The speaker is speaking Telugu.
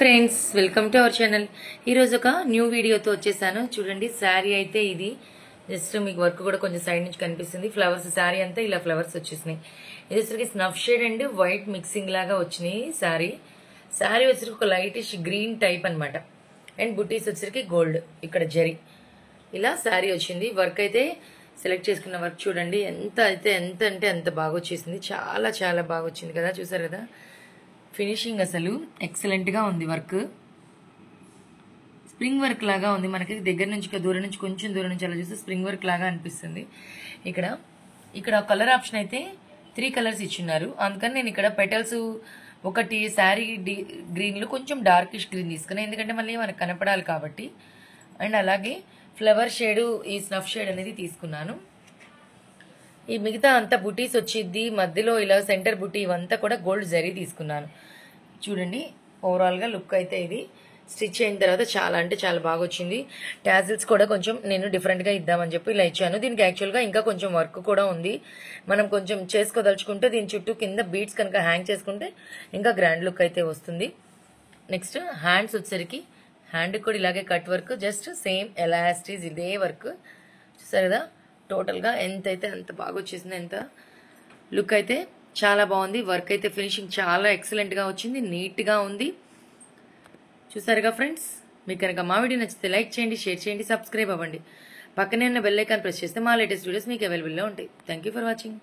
Friends, welcome to our channel. ఈరోజు ఒక న్యూ వీడియోతో వచ్చేసాను. చూడండి, శారీ అయితే ఇది జస్ట్ మీకు వర్క్ కూడా కొంచెం సైడ్ నుంచి కనిపిస్తుంది. ఫ్లవర్స్ శారీ అంతా ఇలా ఫ్లవర్స్ వచ్చేసినాయి. ఇది వచ్చరికి snuff shade and white mixing లాగా వచ్చినాయి శారీ. శారీ వచ్చరికి ఒక లైటిష్ గ్రీన్ టైప్ అనమాట. అండ్ బుటీస్ వచ్చరికి గోల్డ్, ఇక్కడ జరీ ఇలా శారీ వచ్చింది. వర్క్ అయితే సెలెక్ట్ చేసుకున్న వర్క్ చూడండి ఎంత అంటే అంత బాగా వచ్చేసింది. చాలా చాలా బాగా వచ్చింది కదా, చూసారు కదా. ఫినిషింగ్ అసలు ఎక్సలెంట్గా ఉంది. వర్క్ స్ప్రింగ్ వర్క్ లాగా ఉంది. మనకి దగ్గర నుంచి దూరం నుంచి కొంచెం దూరం నుంచి అలా చూస్తే స్ప్రింగ్ వర్క్ లాగా అనిపిస్తుంది. ఇక్కడ కలర్ ఆప్షన్ అయితే 3 కలర్స్ ఇచ్చిన్నారు. అందుకని నేను ఇక్కడ పెటల్స్ ఒకటి శారీ గ్రీన్లో కొంచెం డార్కిష్ గ్రీన్ తీసుకున్నాను, ఎందుకంటే మళ్ళీ మనకు కనపడాలి కాబట్టి. అండ్ అలాగే ఫ్లవర్ షేడు ఈ స్నఫ్ షేడ్ అనేది తీసుకున్నాను. ఈ మిగతా అంతా బుటీస్ వచ్చింది, మధ్యలో ఇలా సెంటర్ బుటీ ఇవంతా కూడా గోల్డ్ జరీ తీసుకున్నాను. చూడండి, ఓవరాల్గా లుక్ అయితే ఇది స్టిచ్ అయిన తర్వాత చాలా అంటే చాలా బాగా వచ్చింది. టాజిల్స్ కూడా కొంచెం నేను డిఫరెంట్గా ఇద్దామని చెప్పి ఇలా ఇచ్చాను. దీనికి యాక్చువల్గా ఇంకా కొంచెం వర్క్ కూడా ఉంది. మనం కొంచెం చేసుకోదలుచుకుంటే దీని చుట్టూ కింద బీడ్స్ కనుక హ్యాంగ్ చేసుకుంటే ఇంకా గ్రాండ్ లుక్ అయితే వస్తుంది. నెక్స్ట్ హ్యాండ్స్ వచ్చేసరికి హ్యాండ్ కూడా ఇలాగే cut work, just same elastic ఇదే వర్క్. చూసారు కదా, టోటల్గా ఎంత అయితే అంత బాగా వచ్చేసింది. ఎంత లుక్ అయితే చాలా బాగుంది. వర్క్ అయితే ఫినిషింగ్ చాలా ఎక్సలెంట్గా వచ్చింది, నీట్గా ఉంది. చూసారుగా ఫ్రెండ్స్, మీకు కనుక మా వీడియో నచ్చితే లైక్ చేయండి, షేర్ చేయండి, సబ్స్క్రైబ్ అవ్వండి. పక్కనే ఉన్న బెల్ ఐకాన్ ప్రెస్ చేస్తే మా లేటెస్ట్ వీడియోస్ మీకు అవైలబుల్లో ఉంటాయి. Thank you for watching.